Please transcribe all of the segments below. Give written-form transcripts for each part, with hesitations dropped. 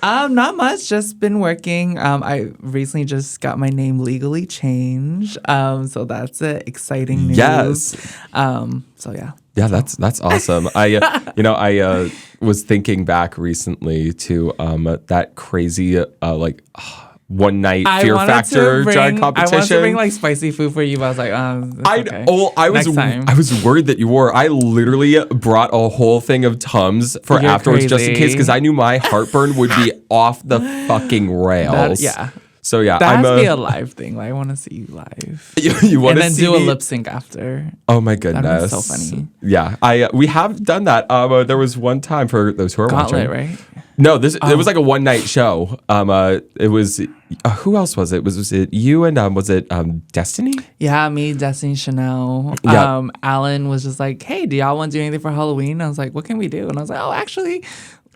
Not much. Just been working. I recently just got my name legally changed. So that's exciting news. Yes. So yeah. Yeah, that's awesome. I was thinking back recently to that crazy one night Fear Factor drag competition. I wanted to bring like spicy food for you, but I was like, okay. I was worried that you were. I literally brought a whole thing of Tums for You're afterwards, just in crazy. case, because I knew my heartburn would be off the fucking rails. Yeah. So yeah, that has to be a live thing. Like I want to see you live. You want to see and then do me? a lip sync after. Oh my goodness, that'd be so funny. Yeah, we have done that. There was one time for those who are Gauntlet, watching. right? No, it was like a one night show. It was who else was it? Was it you and was it Destiny? Yeah, me, Destiny, Chanel. Yeah. Alan was just like, "Hey, do y'all want to do anything for Halloween?" I was like, "What can we do?" And I was like, "Oh, actually,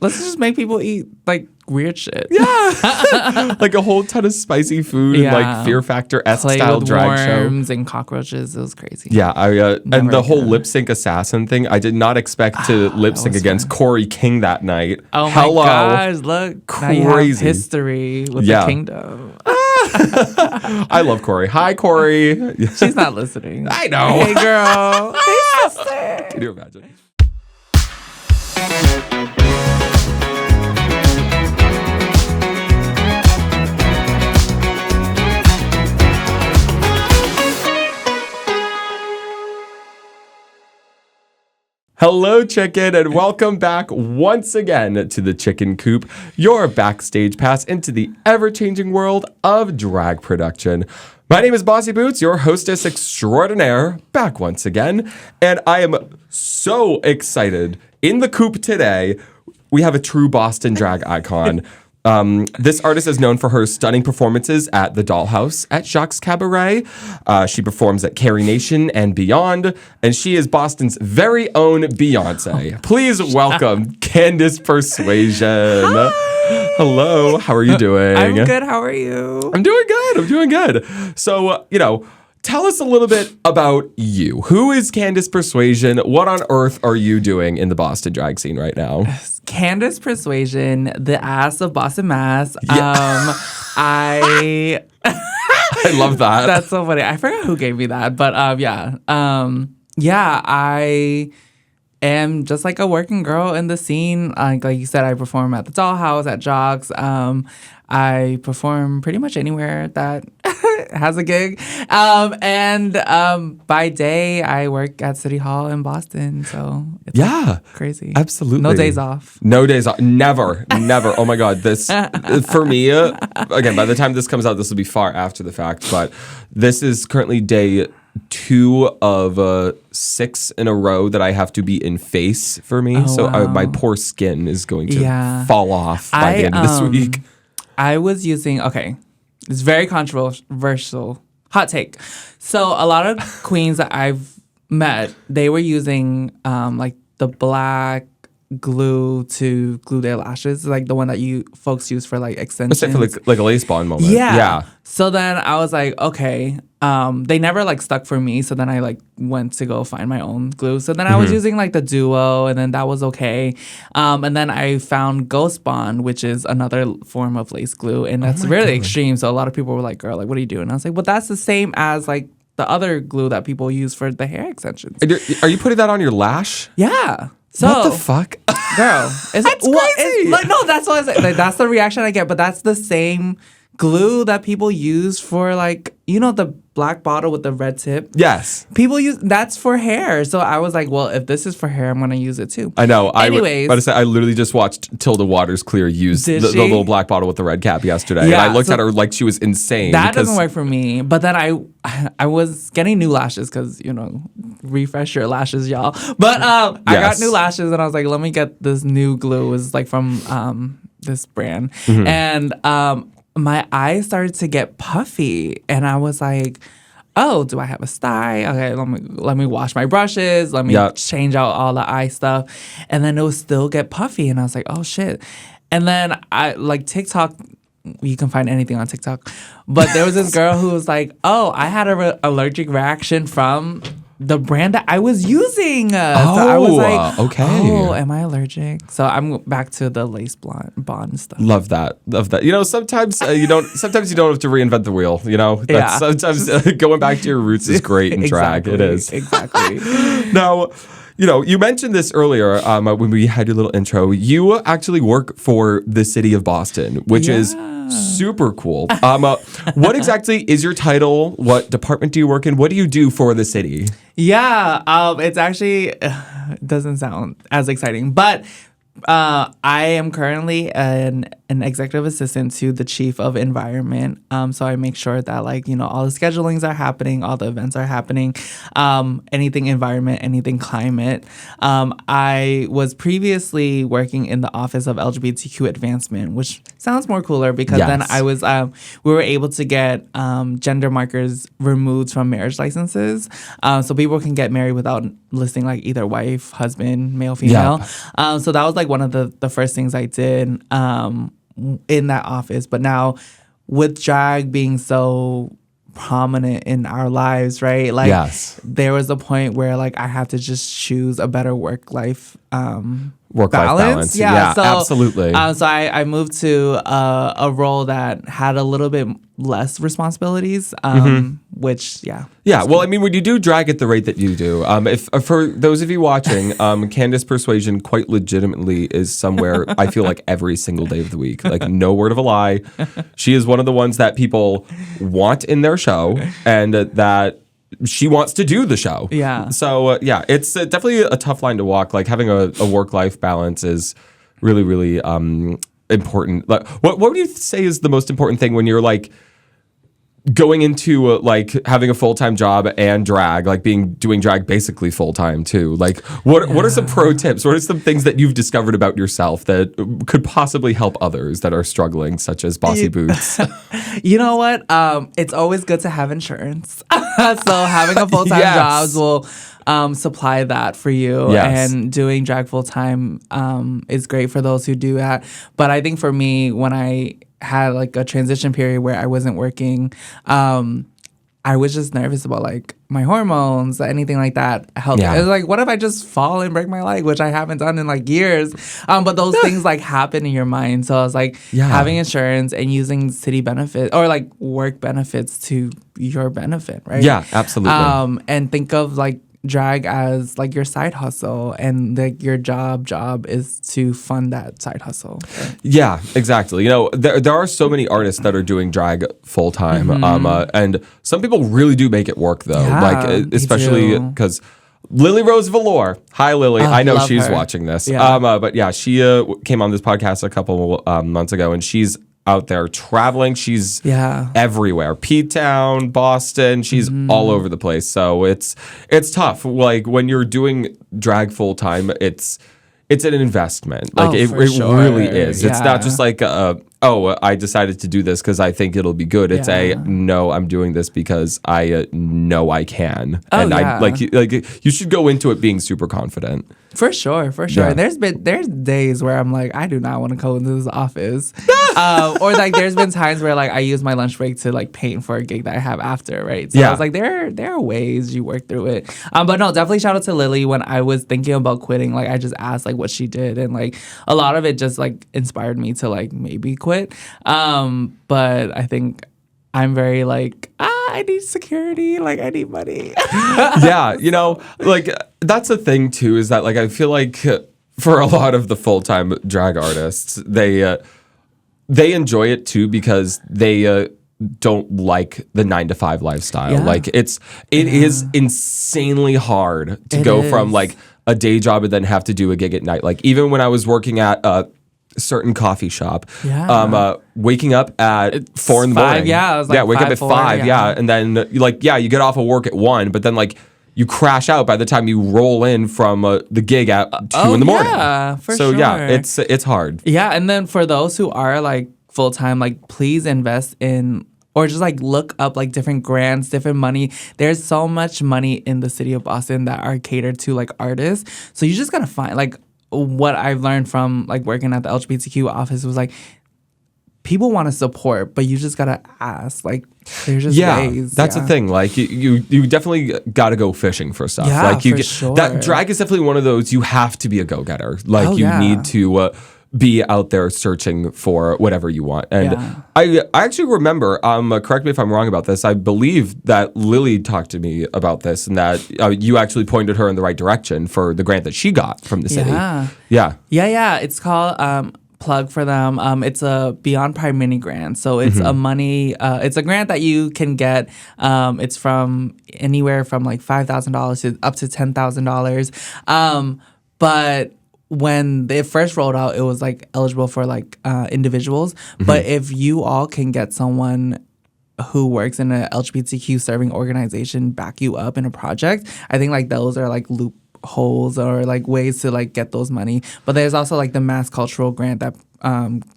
let's just make people eat like weird shit." Yeah, like a whole ton of spicy food and like Fear Factor-esque style drag show. Worms and cockroaches. It was crazy. Yeah, and the whole lip sync assassin thing. I did not expect to lip sync against Corey King that night. Oh Hello. my gosh! Look, crazy now you have history with the kingdom. I love Corey. Hi, Corey. She's not listening. I know. Hey, girl. Hey, sister. Can you imagine? Hello, chicken, and welcome back once again to the Chicken Coop, your backstage pass into the ever-changing world of drag production. My name is Bossi Boots, your hostess extraordinaire, back once again, and I am so excited. In the coop today, we have a true Boston drag icon. This artist is known for her stunning performances at the Dollhouse at Jacques Cabaret. She performs at Carrie Nation and beyond, and she is Boston's very own Beyonce. Please welcome Candace Persuasian. Hi. Hello, how are you doing? I'm good. How are you? I'm doing good. So, tell us a little bit about you. Who is Candace Persuasian? What on earth are you doing in the Boston drag scene right now? Candace Persuasian, the ass of Boston, Mass. Yeah. I love that. That's so funny. I forgot who gave me that, but I am just like a working girl in the scene. Like you said, I perform at the Dollhouse, at Jacques. I perform pretty much anywhere that has a gig. By day, I work at City Hall in Boston. So it's crazy. Absolutely. No days off. No days off. Never. Oh my God. This, for me, again, by the time this comes out, this will be far after the fact, but this is currently day 2 of 6 in a row that I have to be in face for me. Oh, so wow. my poor skin is going to fall off by the end of this week. I was using, it's very controversial. Hot take. So a lot of queens that I've met, they were using like the black glue to glue their lashes, like the one that you folks use for like extensions. It's like a lace bond moment. Yeah. So then I was like, okay. They never like stuck for me. So then I like went to go find my own glue. So then I was using like the Duo, and then that was okay. And then I found Ghost Bond, which is another form of lace glue, and that's really extreme. So a lot of people were like, "Girl, like, what are you doing?" And I was like, "Well, that's the same as like the other glue that people use for the hair extensions." Are you putting that on your lash? Yeah. So, what the fuck? Girl, that's crazy. That's what I said. Like, that's the reaction I get, but that's the same glue that people use for like, the black bottle with the red tip. Yes. People use that's for hair. So I was like, well, if this is for hair, I'm gonna use it too. I know. Anyways, I literally just watched Tilda Waters Clear use the little black bottle with the red cap yesterday. Yeah, and I looked at her like she was insane. That doesn't work for me. But then I was getting new lashes because, refresh your lashes, y'all. But I got new lashes and I was like, let me get this new glue. It was like from this brand. And my eyes started to get puffy, and I was like, "Oh, do I have a sty? Okay, let me wash my brushes. Let me change out all the eye stuff." And then it would still get puffy, and I was like, "Oh shit!" And then I like TikTok. You can find anything on TikTok, but there was this girl who was like, "Oh, I had an allergic reaction from the brand that I was using. So I was like, okay. Oh, am I allergic? So I'm back to the lace bond stuff. Love that. You know, sometimes you don't have to reinvent the wheel. You know, sometimes going back to your roots is great in drag. It is Exactly. Now, you know, you mentioned this earlier when we had your little intro. You actually work for the city of Boston, which is super cool. What exactly is your title? What department do you work in? What do you do for the city? Yeah, it's actually doesn't sound as exciting, but I am currently an executive assistant to the chief of environment. So I make sure that all the schedulings are happening, all the events are happening, anything environment, anything climate. I was previously working in the office of LGBTQ advancement, which sounds more cooler because then I was we were able to get gender markers removed from marriage licenses, so people can get married without listing either wife, husband, male, female. So that was one of the first things I did in that office. But now with drag being so prominent in our lives, right? There was a point where I had to just choose a better work-life balance. Yeah, so, absolutely. So I moved to a role that had a little bit less responsibilities, which, Yeah, well, I mean, when you do drag at the rate that you do, if for those of you watching, Candace Persuasian quite legitimately is somewhere, I feel like every single day of the week. No word of a lie. She is one of the ones that people want in their show and that she wants to do the show. Yeah. So, it's definitely a tough line to walk. Having a work-life balance is really, really important. What would you say is the most important thing when you're going into having a full-time job and drag, doing drag basically full-time too? What are some pro tips? What are some things that you've discovered about yourself that could possibly help others that are struggling, such as Bossi Boots? You know what? It's always good to have insurance. So having a full-time job will supply that for you. Yes. And doing drag full-time is great for those who do that. But I think for me, when I had a transition period where I wasn't working, I was just nervous about my hormones, anything like that. Health. Yeah. It was what if I just fall and break my leg, which I haven't done in years. But those things happen in your mind. So I was having insurance and using city benefits or work benefits to your benefit, right? Yeah, absolutely. And think of drag as your side hustle, and your job is to fund that side hustle. Yeah, exactly. There are so many artists that are doing drag full time, and some people really do make it work though. Especially because Lily Rose Velour. Hi, Lily. I know she's watching this. Yeah. But yeah, she came on this podcast a couple months ago, and she's out there traveling. She's everywhere. P-Town, Boston. She's all over the place. So it's tough. When you're doing drag full time, it's an investment. It really is. It's not just I decided to do this because I think it'll be good. It's no, I'm doing this because I know I can. You should go into it being super confident. For sure. Yeah. There's days where I'm I do not want to go into this office. Or there's been times where I use my lunch break to paint for a gig that I have after, right? So I was there are ways you work through it. But no, definitely shout out to Lily. When I was thinking about quitting, I just asked what she did, and a lot of it just inspired me to maybe quit. But I think I'm very I need security, I need money. Yeah, that's the thing too, is that I feel for a lot of the full-time drag artists, they enjoy it too because they don't like the 9-to-5 lifestyle. It is insanely hard to go from a day job and then have to do a gig at night. Even when I was working at a certain coffee shop, waking up at 4 in the morning. I was wake up at 5, and then you get off of work at 1, but then you crash out by the time you roll in from the gig at 2 in the morning. Yeah, for so sure. It's hard. Yeah, and then for those who are full time, please invest in or just look up different grants, different money. There's so much money in the city of Boston that are catered to artists. So you just gotta find what I've learned from working at the LGBTQ office was people want to support, but you just gotta ask. Like, there's just ways. That's the thing. Like, you definitely got to go fishing for stuff. Yeah, like, for sure. That drag is definitely one of those. You have to be a go-getter. Like, you need to be out there searching for whatever you want. And I actually remember. Correct me if I'm wrong about this. I believe that Lily talked to me about this, and that you actually pointed her in the right direction for the grant that she got from the city. Yeah. It's called. Plug for them. It's a Beyond Pride mini grant. So it's a money, it's a grant that you can get. It's from anywhere from like $5,000 to up to $10,000. But when they first rolled out, it was like eligible for like individuals. But if you all can get someone who works in a LGBTQ serving organization back you up in a project, I think like those are like loopholes or like ways to like get those money. But there's also like the mass cultural grant that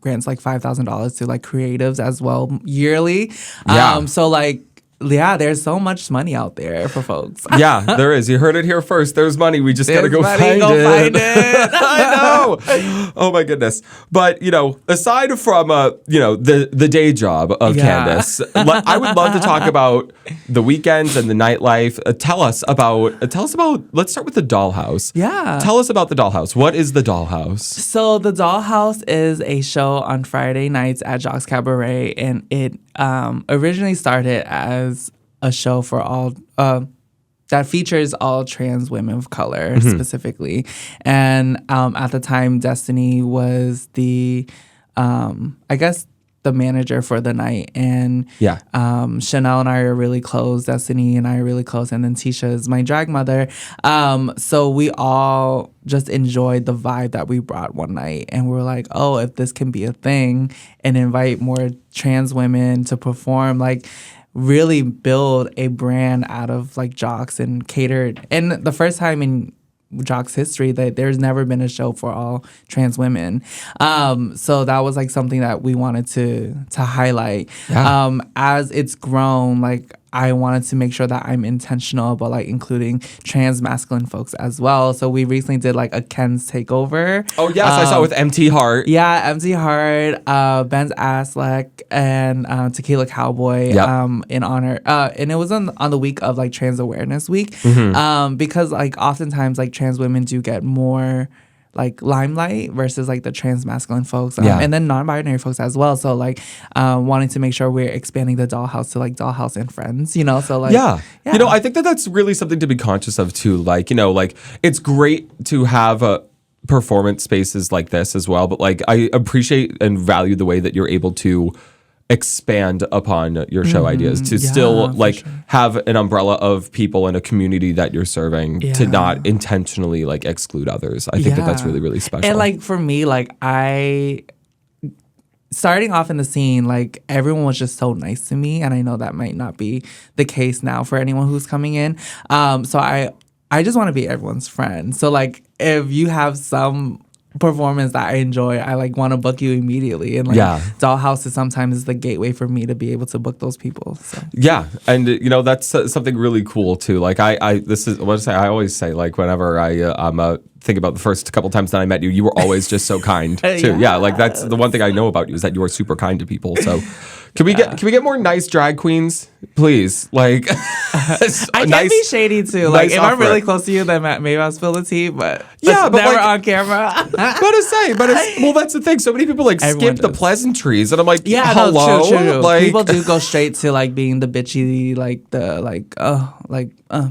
grants like $5,000 to like creatives as well yearly. So like there's so much money out there for folks. Yeah, there is. You heard it here first. There's money. We just got to go find it. I know. Oh my goodness. But, aside from, the day job of Candace, I would love to talk about the weekends and the nightlife. Tell us about, let's start with the Dollhouse. Yeah. Tell us about the Dollhouse. What is the Dollhouse? So the Dollhouse is a show on Friday nights at Jacques Cabaret, and it originally started as a show for all that features all trans women of color specifically. And at the time, Destiny was the I guess the manager for the night, and Chanel and I are really close. Destiny and I are really close, and then Tisha is my drag mother. So we all just enjoyed the vibe that we brought one night, and we were like, oh, if this can be a thing and invite more trans women to perform, like really build a brand out of like Jacques and catered. And the first time in Jacques history that there's never been a show for all trans women. So that was like something that we wanted to highlight. As it's grown, like I wanted to make sure that I'm intentional about like including trans masculine folks as well. So we recently did like a Ken's takeover. Oh yes, I saw with MT Heart. Yeah, MT Heart, Ben's Aslek, and Tequila Cowboy in honor. And it was on the week of like Trans Awareness Week. Because like oftentimes like trans women do get more like limelight versus like the trans masculine folks and then non-binary folks as well. So like wanting to make sure we're expanding the Dollhouse to like Dollhouse and Friends, so like I think that's really something to be conscious of too. Like like it's great to have performance spaces like this as well, but like I appreciate and value the way that you're able to expand upon your show ideas to still like have an umbrella of people in a community that you're serving to not intentionally like exclude others. I think that's really, really special. And like for me, like starting off in the scene, like everyone was just so nice to me, and I know that might not be the case now for anyone who's coming in. So I just want to be everyone's friend. So like if you have some performance that I enjoy, I like want to book you immediately, and like Dollhouse is sometimes the gateway for me to be able to book those people. So. And that's something really cool too. Like I always say like whenever I think about the first couple times that I met you, you were always just so kind too. Like that's the one thing I know about you is that you are super kind to people. So can we get more nice drag queens, please? Like I can be shady too. Like if I'm really close to you, then maybe I'll spill the tea. But but never like, on camera. Well, that's the thing. So many people like skip the pleasantries, and I'm like, hello. No, true. Like people do go straight to like being the bitchy, like the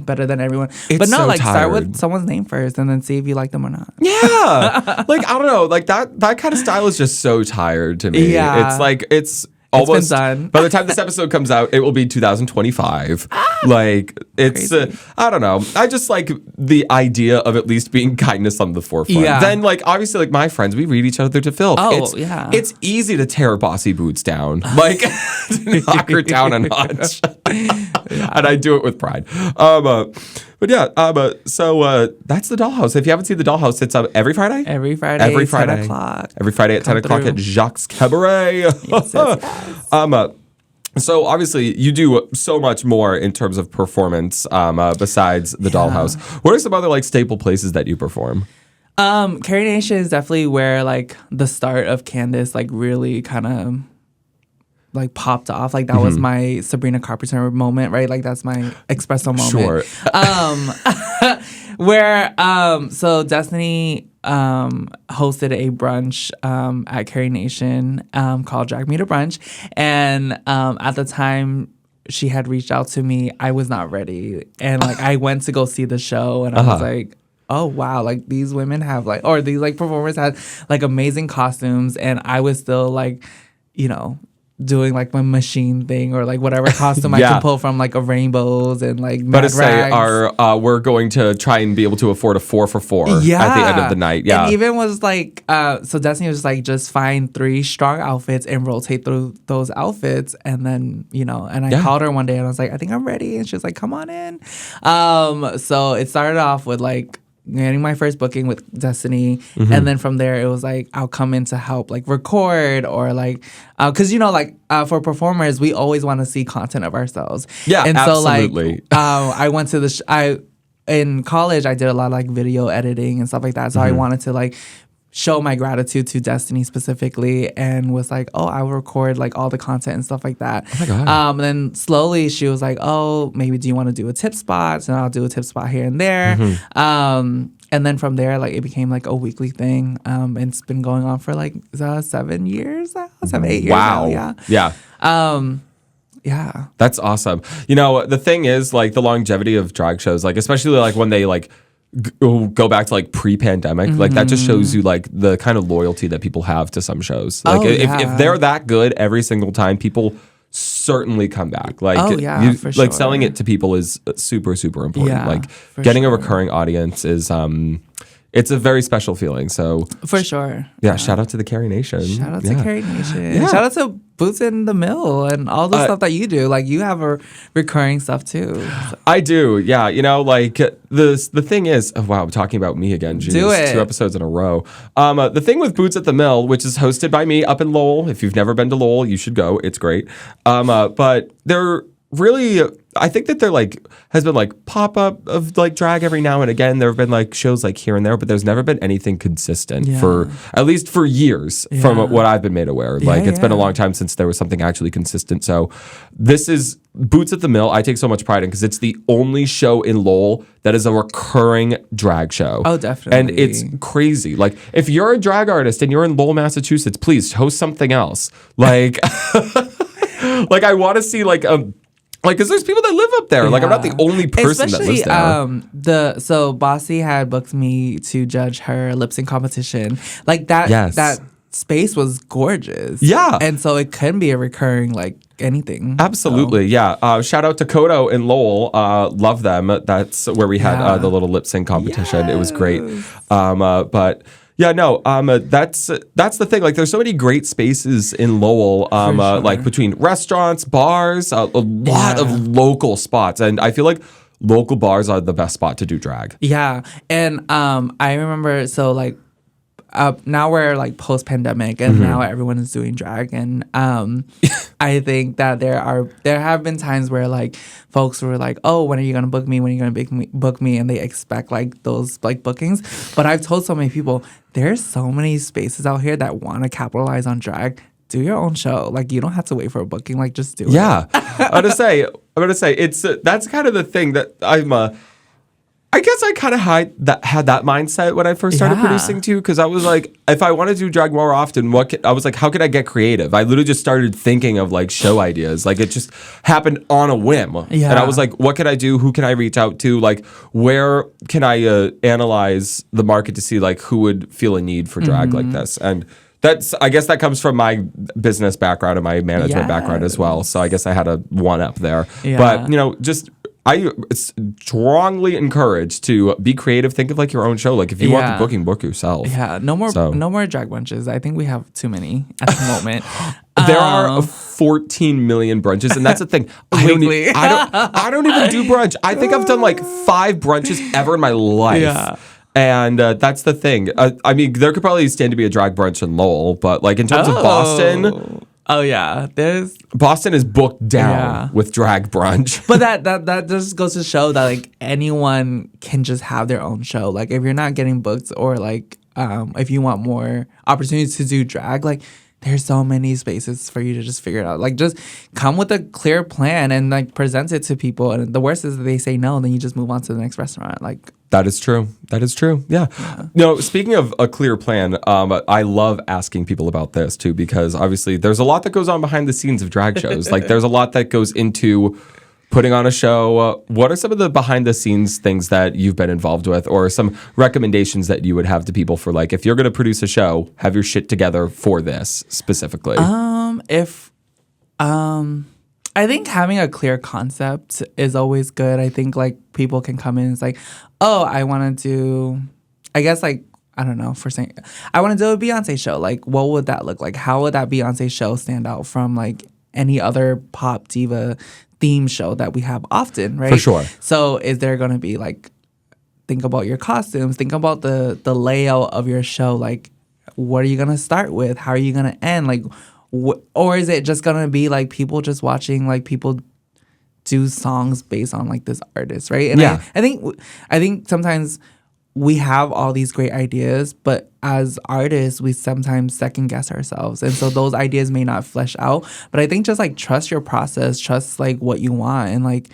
better than everyone. But no, like start with someone's name first, and then see if you like them or not. Yeah, like I don't know, like that kind of style is just so tired to me. Yeah, it's like it's almost done. By the time this episode comes out, it will be 2025. Like it's I don't know. I just like the idea of at least being kindness on the forefront. Yeah. Then like obviously like my friends, we read each other to filth. It's easy to tear Bossi Boots down. Like knock her down a notch. And I do it with pride. So that's the Dollhouse. If you haven't seen the Dollhouse, it's every Friday? Every Friday. 10 o'clock. Every Friday at 10 o'clock at Jacques Cabaret. Yes. So obviously you do so much more in terms of performance besides the Dollhouse. What are some other like staple places that you perform? Carrie Nation is definitely where like the start of Candace like really kind of like popped off. Like that was my Sabrina Carpenter moment, right? Like that's my espresso moment. Sure. Where so Destiny hosted a brunch at Carrie Nation called Drag Me to Brunch, and at the time she had reached out to me. I was not ready, and like I went to go see the show, and I was like, oh wow, like these women have like, or these like performers had like amazing costumes, and I was still like, you know, doing like my machine thing or like whatever costume I can pull from like a rainbows and like But to say rags. we're going to try and be able to afford a 4 for $4 at the end of the night. Yeah. And even was like so Destiny was like, just find 3 strong outfits and rotate through those outfits, and then, you know, and I called her one day and I was like, I think I'm ready, and she was like, come on in. So it started off with like getting my first booking with Destiny, and then from there it was like I'll come in to help like record or like because you know like for performers we always want to see content of ourselves. And absolutely. So like I went to the in college I did a lot of like video editing and stuff like that, so I wanted to like show my gratitude to Destiny specifically, and was like, oh, I will record like all the content and stuff like that. Oh my God. And then slowly she was like, oh, maybe do you want to do a tip spot? And I'll do a tip spot here and there. And then from there, like it became like a weekly thing. And it's been going on for like 7 years now, 8 years now. Yeah. Yeah. That's awesome. You know, the thing is like the longevity of drag shows, like especially like when they like go back to like pre-pandemic, like that just shows you like the kind of loyalty that people have to some shows. Like if they're that good every single time, people certainly come back. Like for sure. Like selling it to people is super, super important. Yeah, like getting a recurring audience is it's a very special feeling. So for sure. Yeah, shout out to the Carrie Nation. Shout out to Carrie Nation. Yeah. Shout out to Boots in the Mill and all the stuff that you do. Like you have a recurring stuff too. So. I do. Yeah. You know, like the thing is, oh, wow, I'm talking about me again. Jeez, do it. 2 episodes in a row. The thing with Boots at the Mill, which is hosted by me up in Lowell. If you've never been to Lowell, you should go. It's great. But they're really, I think that there like has been like pop up of like drag every now and again. There have been like shows like here and there, but there's never been anything consistent for at least for years from what I've been made aware. Like it's been a long time since there was something actually consistent. So this is Boots at the Mill. I take so much pride in because it's the only show in Lowell that is a recurring drag show. Oh, definitely. And it's crazy. Like if you're a drag artist and you're in Lowell, Massachusetts, please host something else. Like, like I want to see like because there's people that live up there. Like I'm not the only person that lives there. So Bossi had booked me to judge her lip sync competition. Like that. Yes. That space was gorgeous. Yeah. And so it can be a recurring like anything. Absolutely. So. Yeah. Shout out to Kodo in Lowell. Love them. That's where we had the little lip sync competition. Yes. It was great. But. Yeah, no, that's the thing. Like, there's so many great spaces in Lowell, sure. Like between restaurants, bars, a lot of local spots, and I feel like local bars are the best spot to do drag. Yeah, and I remember now we're like post-pandemic, and now everyone is doing drag, and I think that there have been times where like folks were like, oh, when are you gonna book me? When are you gonna book me? And they expect like those like bookings. But I've told so many people, there's so many spaces out here that want to capitalize on drag. Do your own show. Like you don't have to wait for a booking. Like just do it. Yeah, I'm gonna say it's that's kind of the thing that I guess I kind of had that mindset when I first started producing too, because I was like, if I want to do drag more often, I was like, how could I get creative? I literally just started thinking of like show ideas. Like it just happened on a whim. Yeah. And I was like, what can I do? Who can I reach out to? Like, where can I analyze the market to see like who would feel a need for drag like this? And I guess that comes from my business background and my management background as well. So I guess I had a one up there. Yeah. But, you know, I strongly encourage to be creative. Think of like your own show. Like if you want the booking, book yourself. Yeah, no more drag brunches. I think we have too many at the moment. There are 14 million brunches, and that's the thing. I don't even do brunch. I think I've done like 5 brunches ever in my life. Yeah. And that's the thing. I mean, there could probably stand to be a drag brunch in Lowell, but like in terms of Boston. Oh yeah, Boston is booked down with drag brunch. But that just goes to show that like anyone can just have their own show. Like if you're not getting booked or like if you want more opportunities to do drag, like there's so many spaces for you to just figure it out. Like, just come with a clear plan and like present it to people. And the worst is that they say no, and then you just move on to the next restaurant. Like, that is true. That is true. Yeah. Speaking of a clear plan, I love asking people about this too, because obviously there's a lot that goes on behind the scenes of drag shows. Like, there's a lot that goes into putting on a show. What are some of the behind the scenes things that you've been involved with, or some recommendations that you would have to people for, like, if you're going to produce a show, have your shit together for this specifically? I think having a clear concept is always good. I think like people can come in and it's like, oh, I want to do, I guess like, I don't know, for saying, I want to do a Beyonce show. Like, what would that look like? How would that Beyonce show stand out from like any other pop diva theme show that we have often, right? For sure. So is there going to be like, think about your costumes, think about the layout of your show. Like, what are you going to start with? How are you going to end? Like, or is it just going to be like people just watching like people do songs based on like this artist, right? And yeah. I think sometimes we have all these great ideas, but as artists, we sometimes second guess ourselves. And so those ideas may not flesh out. But I think just like trust your process, trust like what you want, and like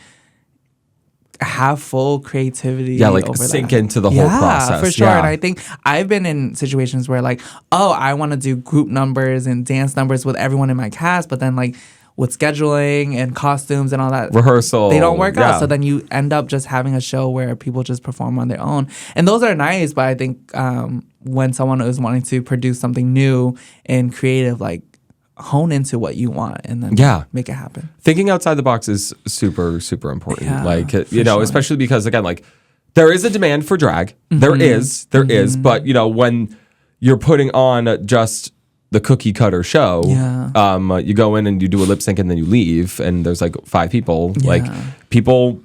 have full creativity. Yeah, like sink into the whole process. Yeah, for sure. And I think I've been in situations where like, oh, I want to do group numbers and dance numbers with everyone in my cast, but then like with scheduling and costumes and all that rehearsal, they don't work out. So then you end up just having a show where people just perform on their own, and those are nice. But I think when someone is wanting to produce something new and creative, like hone into what you want and then make it happen. Thinking outside the box is super, super important. Yeah, like, you know, especially because again, like there is a demand for drag. There is, but you know, when you're putting on just the cookie cutter show, you go in and you do a lip sync and then you leave and there's like 5 people. Like, people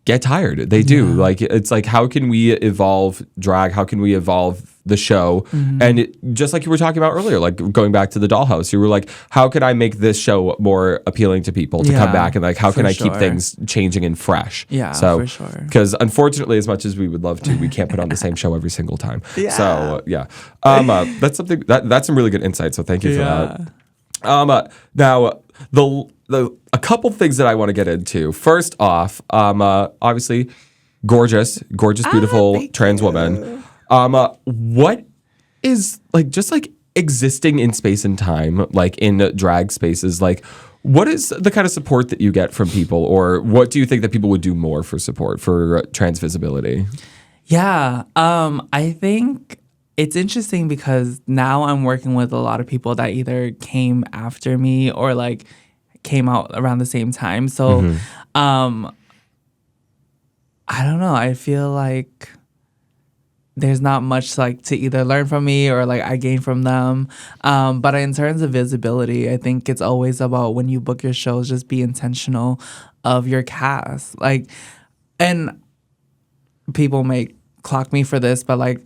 get tired. They do. Like, it's like, how can we evolve drag? How can we evolve the show? And just like you were talking about earlier, like going back to the Dollhouse, you were like, how can I make this show more appealing to people to come back, and like how can I keep things changing and fresh? So, for sure. Because unfortunately, as much as we would love to, we can't put on the same show every single time. So that's something that's some really good insight. So thank you for that. Now a couple things that I want to get into. First off, obviously, gorgeous, beautiful trans woman. What is like just like existing in space and time, like in drag spaces, like what is the kind of support that you get from people, or what do you think that people would do more for support for trans visibility? I think it's interesting because now I'm working with a lot of people that either came after me or like came out around the same time. So I don't know. I feel like there's not much like to either learn from me or like I gain from them. But in terms of visibility, I think it's always about when you book your shows, just be intentional of your cast. Like, and people may clock me for this, but like,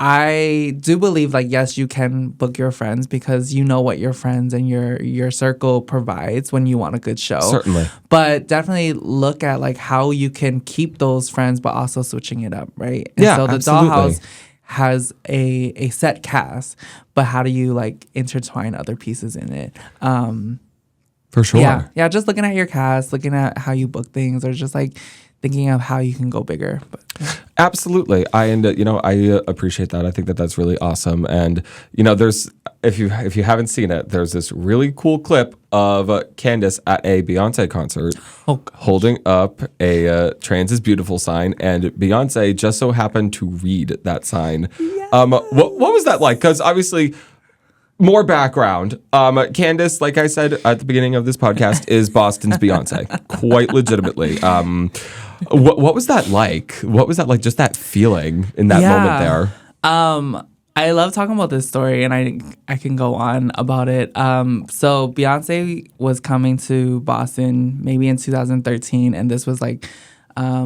I do believe like, yes, you can book your friends because you know what your friends and your circle provides when you want a good show. Certainly. But definitely look at like how you can keep those friends but also switching it up, right? And so the Dollhouse has a set cast, but how do you like intertwine other pieces in it? For sure. Yeah, just looking at your cast, looking at how you book things, or just like thinking of how you can go bigger. But absolutely. I appreciate that. I think that that's really awesome. And you know, there's if you haven't seen it, there's this really cool clip of Candace at a Beyonce concert holding up a trans is beautiful sign, and Beyonce just so happened to read that sign. Yes. What was that like? Because obviously, more background. Candace, like I said at the beginning of this podcast, is Boston's Beyonce, quite legitimately. What was that like? What was that like? Just that feeling in that moment there. I love talking about this story, and I can go on about it. So Beyonce was coming to Boston maybe in 2013, and this was like I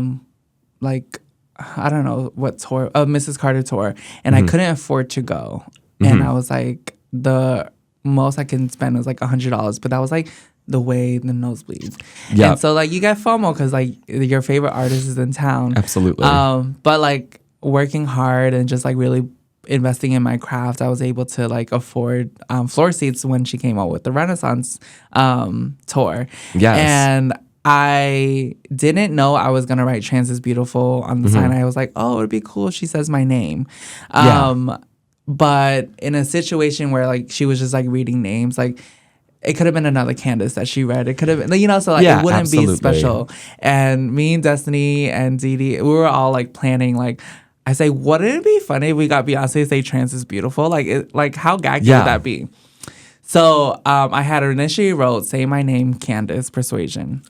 don't know what tour, Mrs. Carter tour, and I couldn't afford to go, and I was like, the most I can spend was like $100, but that was like the nosebleeds. Yeah. And so like you get FOMO because like your favorite artist is in town. Absolutely. But like working hard and just like really investing in my craft, I was able to like afford floor seats when she came out with the Renaissance tour. Yes. And I didn't know I was gonna write "Trans is Beautiful" on the sign. I was like, oh, it'd be cool if she says my name. But in a situation where like she was just like reading names, like it could have been another Candace that she read. It could have been, you know, so like it wouldn't be special. And me and Destiny and Dee Dee, we were all like planning, like, I say, wouldn't it be funny if we got Beyonce say "Trans is Beautiful"? Like how gaggy would that be? So I had initially wrote "Say My Name, Candace Persuasian."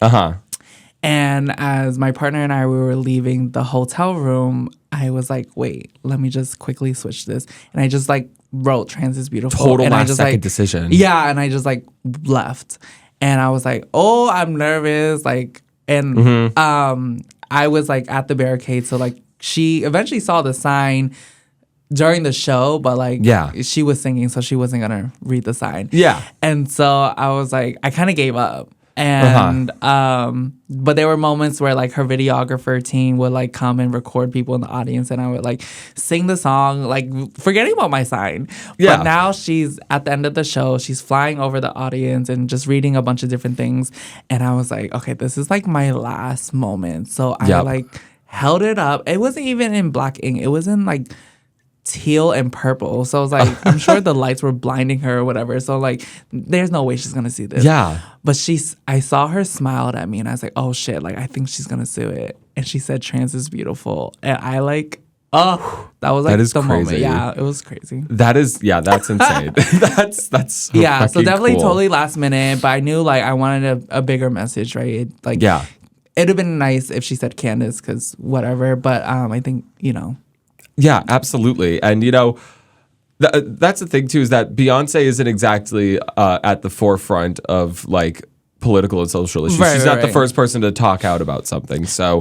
And as my partner and I, we were leaving the hotel room, I was like, wait, let me just quickly switch this. And I just like wrote "Trans is Beautiful." Total and last I just, second like, decision. Yeah, and I just like left. And I was like, oh, I'm nervous. Like, and I was like at the barricade. So like she eventually saw the sign during the show, but like she was singing, so she wasn't gonna read the sign. And so I was like, I kind of gave up. And but there were moments where like her videographer team would like come and record people in the audience, and I would like sing the song, like forgetting about my sign. But now she's at the end of the show, she's flying over the audience and just reading a bunch of different things, and I was like, okay, this is like my last moment. So I like held it up. It wasn't even in black ink, it was in like teal and purple. So I was like, I'm sure the lights were blinding her or whatever. So like, there's no way she's gonna see this. But I saw her smiled at me, and I was like, oh shit, like I think she's gonna sue it. And she said "Trans is Beautiful," and I like, oh, that was like the crazy moment. Yeah, it was crazy. That is, that's insane. that's so so definitely cool. Totally last minute. But I knew like I wanted a bigger message, right? It'd have been nice if she said Candace, because whatever. But I think, you know. Yeah, absolutely. And, you know, that's the thing, too, is that Beyonce isn't exactly at the forefront of, like, political and social issues. She's not the first person to talk out about something. So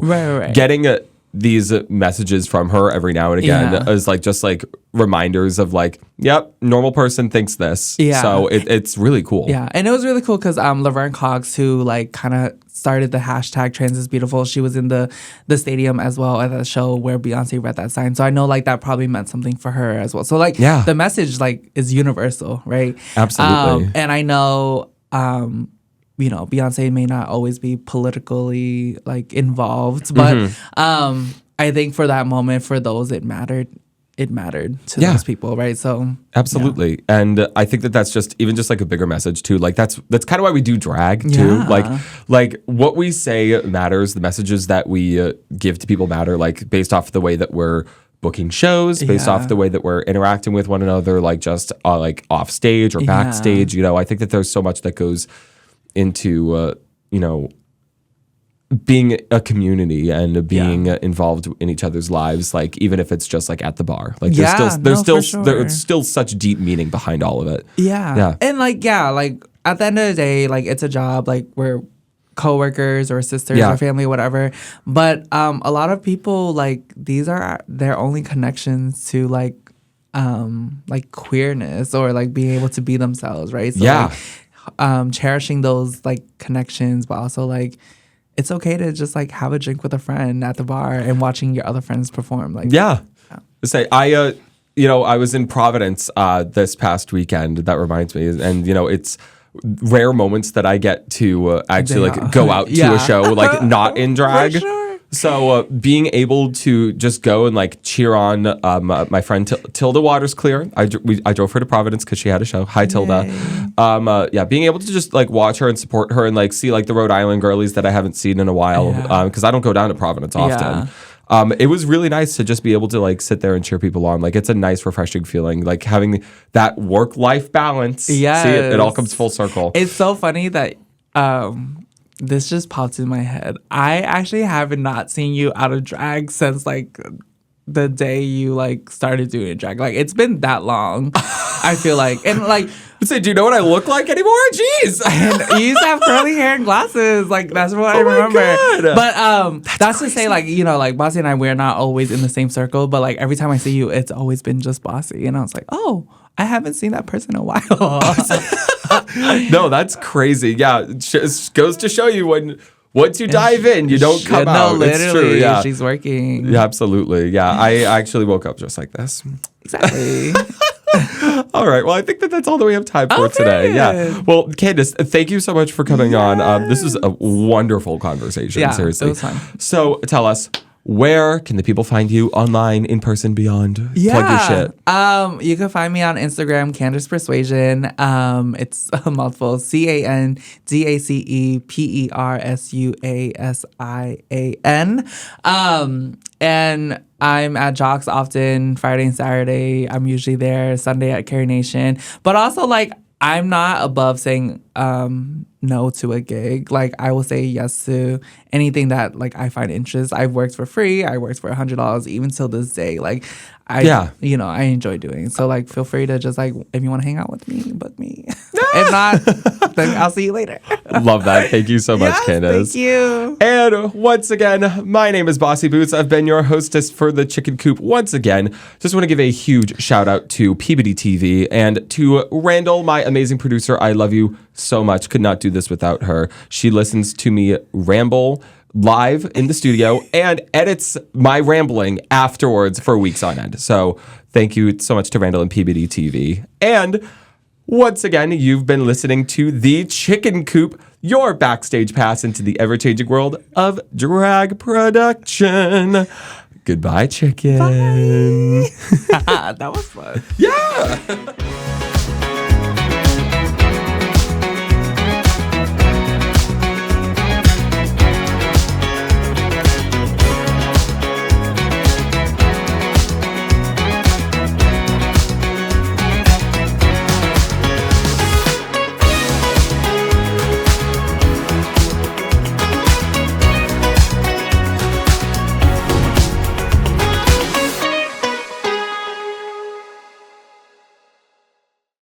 getting these messages from her every now and again is, like, just, like, reminders of, like, yep, normal person thinks this. So it's really cool. And it was really cool because Laverne Cox, who, like, kind of started the hashtag "Trans is Beautiful," she was in the stadium as well at the show where Beyonce read that sign. So I know like that probably meant something for her as well. So like the message like is universal, right? Absolutely. And I know you know, Beyonce may not always be politically like involved, but I think for that moment, for those it mattered to those people, right? So absolutely. And I think that's just even just like a bigger message too. Like that's kind of why we do drag too. Like what we say matters. The messages that we give to people matter, like based off the way that we're booking shows, based off the way that we're interacting with one another, like just like off stage or backstage. You know, I think that there's so much that goes into you know, being a community and being involved in each other's lives, like even if it's just like at the bar, like there's still such deep meaning behind all of it. And like like at the end of the day, like it's a job, like we're coworkers or sisters or family or whatever, but a lot of people, like these are their only connections to like queerness or like being able to be themselves, right? So like, cherishing those like connections, but also like it's okay to just like have a drink with a friend at the bar and watching your other friends perform. Like say I you know, I was in Providence this past weekend. That reminds me, and you know, it's rare moments that I get to actually like go out to a show like not in drag. So being able to just go and like cheer on my friend Tilda Waters Clear. I drove her to Providence because she had a show. Hi Tilda. Being able to just like watch her and support her and like see like the Rhode Island girlies that I haven't seen in a while because I don't go down to Providence often. It was really nice to just be able to like sit there and cheer people on. Like it's a nice, refreshing feeling. Like having that work-life balance. See, it all comes full circle. It's so funny that this just popped in my head. I actually have not seen you out of drag since like the day you like started doing drag. Like it's been that long. I feel like, and like, say, do you know what I look like anymore? Jeez. And you used to have curly hair and glasses. Like that's what I remember. But that's to say, like, you know, like Bossi and I, we're not always in the same circle. But like every time I see you, it's always been just Bossi, and I was like, oh, I haven't seen that person in a while. No, that's crazy. Yeah, it goes to show you once you dive in, you don't come out. No, literally, it's true. Yeah, she's working. Yeah, absolutely. Yeah, I actually woke up just like this. Exactly. All right. Well, I think that's all that we have time for today. Yeah. Well, Candace, thank you so much for coming on. This is a wonderful conversation. Yeah, seriously. it was fun. So tell us, where can the people find you online, in person, beyond? Plug your shit. You can find me on Instagram, Candace Persuasian. It's a mouthful. CandacePersuasian. And I'm at Jacques often, Friday and Saturday. I'm usually there. Sunday at Carrie Nation. But also, like, I'm not above saying no to a gig. Like, I will say yes to anything that, like, I find interest. I've worked for free. I worked for $100 even till this day. Like, I enjoy doing. So, like, feel free to just, like, if you want to hang out with me, book me. If not, then I'll see you later. Love that. Thank you so much, Candace. Thank you. And once again, my name is Bossi Boots. I've been your hostess for the Chicken Coop once again. Just want to give a huge shout out to Peabody TV and to Randall, my amazing producer. I love you so much. Could not do this without her. She listens to me ramble live in the studio and edits my rambling afterwards for weeks on end. So thank you so much to Randall and Peabody TV. And once again, you've been listening to The Chicken Coop, your backstage pass into the ever-changing world of drag production. Goodbye, chicken. Bye. That was fun. Yeah.